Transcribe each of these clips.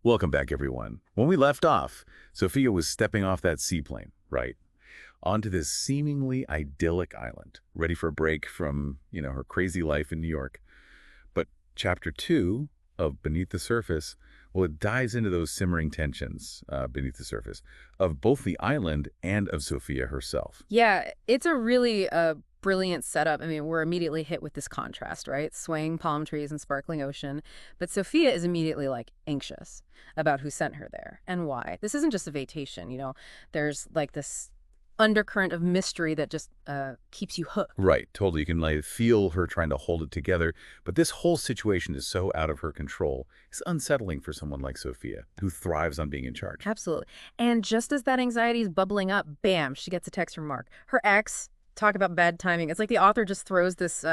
Welcome back, everyone. When we left off, Sophia was stepping off that seaplane, right, onto this seemingly idyllic island, ready for a break from, her crazy life in New York. But chapter 2 of Beneath the Surface, well, it dives into those simmering tensions beneath the surface of both the island and of Sophia herself. Yeah, it's a really brilliant setup. I mean, we're immediately hit with this contrast, right? Swaying palm trees and sparkling ocean. But Sophia is immediately like anxious about who sent her there and why. This isn't just a vacation, there's like this undercurrent of mystery that just keeps you hooked. Right, totally. You can like feel her trying to hold it together, but this whole situation is so out of her control. It's unsettling for someone like Sophia, who thrives on being in charge. Absolutely. And just as that anxiety is bubbling up, bam, she gets a text from Mark. Her ex, talk about bad timing. It's like the author just throws this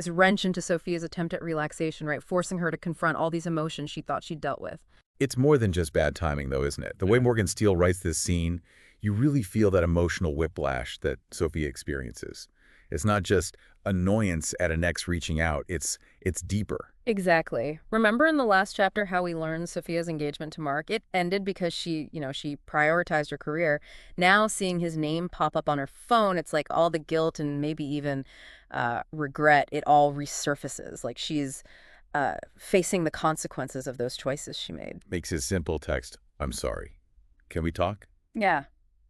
wrench into Sophia's attempt at relaxation, right? Forcing her to confront all these emotions she thought she'd dealt with. It's more than just bad timing, though, isn't it? The way Morgan Steele writes this scene, you really feel that emotional whiplash that Sophia experiences. It's not just annoyance at an ex reaching out. It's deeper. Exactly. Remember in the last chapter how we learned Sophia's engagement to Mark? It ended because she prioritized her career. Now seeing his name pop up on her phone, it's like all the guilt and maybe even regret, it all resurfaces. Like she's facing the consequences of those choices she made. Makes his simple text, "I'm sorry. Can we talk?" Yeah.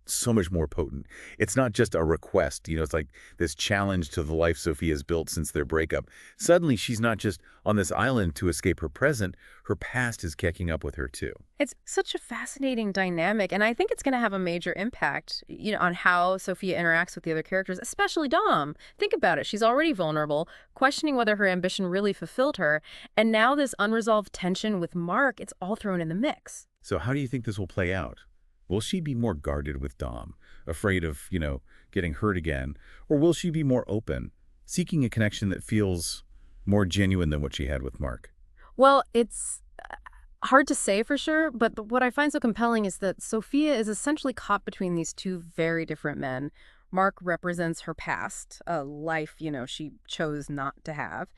So much more potent. It's not just a request, it's like this challenge to the life Sophia's built since their breakup. Suddenly, she's not just on this island to escape her present, her past is catching up with her too. It's such a fascinating dynamic, and I think it's going to have a major impact, on how Sophia interacts with the other characters, especially Dom. Think about it. She's already vulnerable, questioning whether her ambition really fulfilled her, and now this unresolved tension with Mark, it's all thrown in the mix. So how do you think this will play out? Will she be more guarded with Dom, afraid of, getting hurt again? Or will she be more open, seeking a connection that feels more genuine than what she had with Mark? Well, it's hard to say for sure, but what I find so compelling is that Sophia is essentially caught between these two very different men. Mark represents her past, a life, she chose not to have.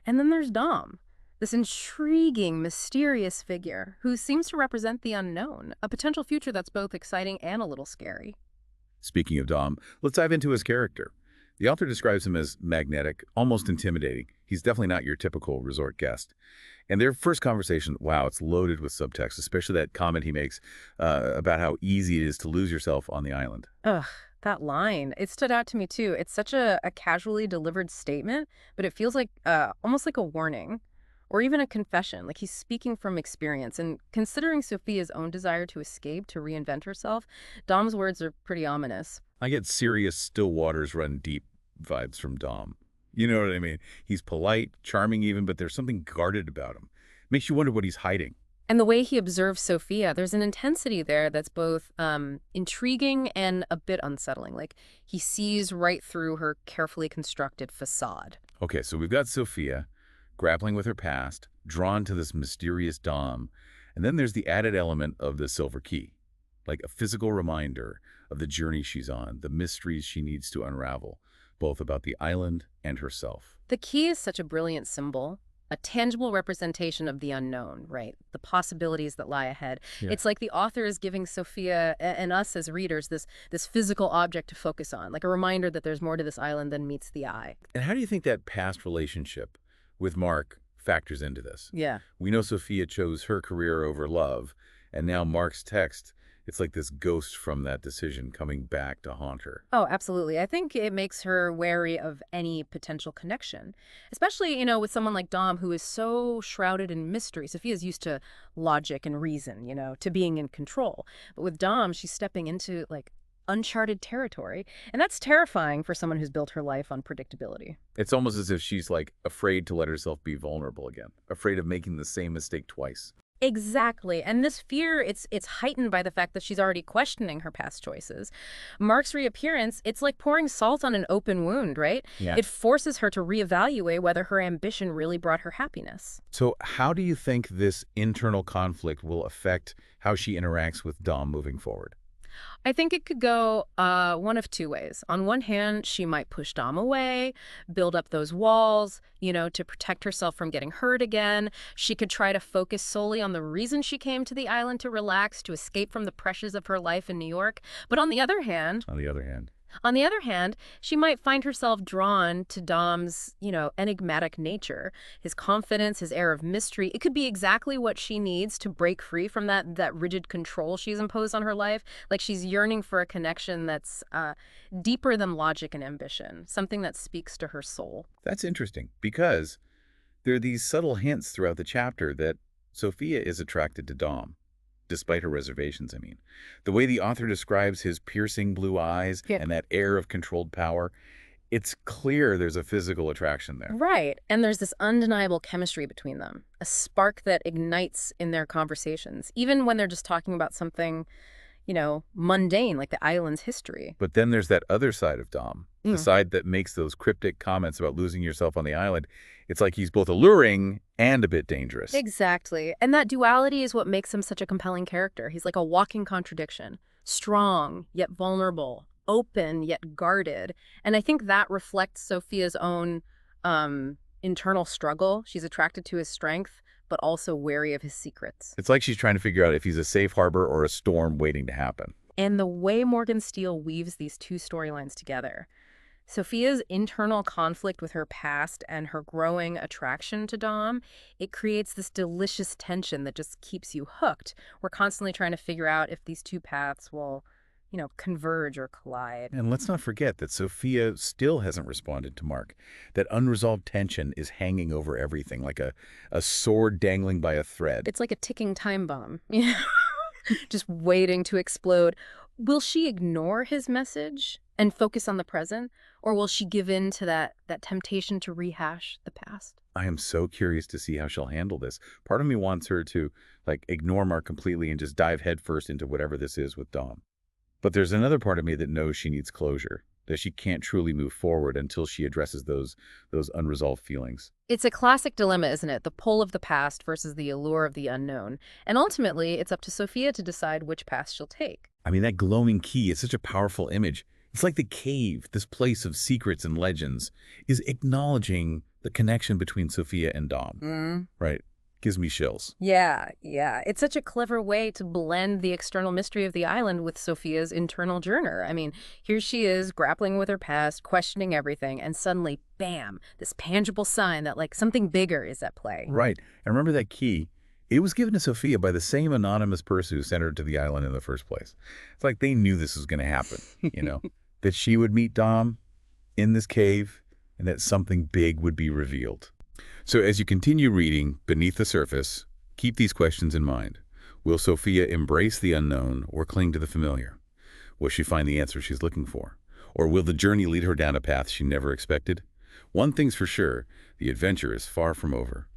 And then there's Dom, this intriguing, mysterious figure who seems to represent the unknown, a potential future that's both exciting and a little scary. Speaking of Dom, let's dive into his character. The author describes him as magnetic, almost intimidating. He's definitely not your typical resort guest. And their first conversation, wow, it's loaded with subtext, especially that comment he makes about how easy it is to lose yourself on the island. Ugh, that line. It stood out to me too. It's such a casually delivered statement, but it feels like almost like a warning or even a confession. Like he's speaking from experience. And considering Sophia's own desire to escape, to reinvent herself, Dom's words are pretty ominous. I get serious still waters run deep vibes from Dom. You know what I mean? He's polite, charming even, but there's something guarded about him. Makes you wonder what he's hiding. And the way he observes Sophia, there's an intensity there that's both intriguing and a bit unsettling. Like he sees right through her carefully constructed facade. Okay, so we've got Sophia grappling with her past, drawn to this mysterious Dom, and then there's the added element of the silver key, like a physical reminder of the journey she's on, the mysteries she needs to unravel, both about the island and herself. The key is such a brilliant symbol, a tangible representation of the unknown, right? The possibilities that lie ahead. Yeah. It's like the author is giving Sophia and us as readers this physical object to focus on, like a reminder that there's more to this island than meets the eye. And how do you think that past relationship with Mark factors into this? Yeah. We know Sophia chose her career over love, and now Mark's text, it's like this ghost from that decision coming back to haunt her. Oh, absolutely. I think it makes her wary of any potential connection, especially, with someone like Dom who is so shrouded in mystery. Sophia's used to logic and reason, to being in control. But with Dom, she's stepping into like uncharted territory. And that's terrifying for someone who's built her life on predictability. It's almost as if she's like afraid to let herself be vulnerable again, afraid of making the same mistake twice. Exactly. And this fear, it's heightened by the fact that she's already questioning her past choices. Mark's reappearance, it's like pouring salt on an open wound, right? Yeah. It forces her to reevaluate whether her ambition really brought her happiness. So how do you think this internal conflict will affect how she interacts with Dom moving forward? I think it could go one of two ways. On one hand, she might push Dom away, build up those walls, to protect herself from getting hurt again. She could try to focus solely on the reason she came to the island to relax, to escape from the pressures of her life in New York. But on the other hand, she might find herself drawn to Dom's, enigmatic nature, his confidence, his air of mystery. It could be exactly what she needs to break free from that rigid control she's imposed on her life. Like she's yearning for a connection that's deeper than logic and ambition, something that speaks to her soul. That's interesting because there are these subtle hints throughout the chapter that Sophia is attracted to Dom, despite her reservations, I mean. The way the author describes his piercing blue eyes Yeah. and that air of controlled power, it's clear there's a physical attraction there. Right. And there's this undeniable chemistry between them, a spark that ignites in their conversations, even when they're just talking about something, mundane, like the island's history. But then there's that other side of Dom, the Mm. side that makes those cryptic comments about losing yourself on the island. It's like he's both alluring and a bit dangerous. Exactly. And that duality is what makes him such a compelling character. He's like a walking contradiction, strong yet vulnerable, open yet guarded. And I think that reflects Sophia's own internal struggle. She's attracted to his strength, but also wary of his secrets. It's like she's trying to figure out if he's a safe harbor or a storm waiting to happen. And the way Morgan Steele weaves these two storylines together, Sophia's internal conflict with her past and her growing attraction to Dom, it creates this delicious tension that just keeps you hooked. We're constantly trying to figure out if these two paths will, converge or collide. And let's not forget that Sophia still hasn't responded to Mark. That unresolved tension is hanging over everything, like a sword dangling by a thread. It's like a ticking time bomb, just waiting to explode. Will she ignore his message and focus on the present, or will she give in to that temptation to rehash the past? I am so curious to see how she'll handle this. Part of me wants her to, ignore Mark completely and just dive headfirst into whatever this is with Dom. But there's another part of me that knows she needs closure, that she can't truly move forward until she addresses those unresolved feelings. It's a classic dilemma, isn't it? The pull of the past versus the allure of the unknown. And ultimately, it's up to Sophia to decide which path she'll take. I mean, that glowing key is such a powerful image. It's like the cave, this place of secrets and legends, is acknowledging the connection between Sophia and Dom. Right? Gives me chills. Yeah. It's such a clever way to blend the external mystery of the island with Sophia's internal journey. I mean, here she is grappling with her past, questioning everything, and suddenly, bam, this tangible sign that something bigger is at play. Right. And remember that key? It was given to Sophia by the same anonymous person who sent her to the island in the first place. It's like they knew this was going to happen, that she would meet Dom in this cave and that something big would be revealed. So as you continue reading Beneath the Surface, keep these questions in mind. Will Sophia embrace the unknown or cling to the familiar? Will she find the answer she's looking for? Or will the journey lead her down a path she never expected? One thing's for sure, the adventure is far from over.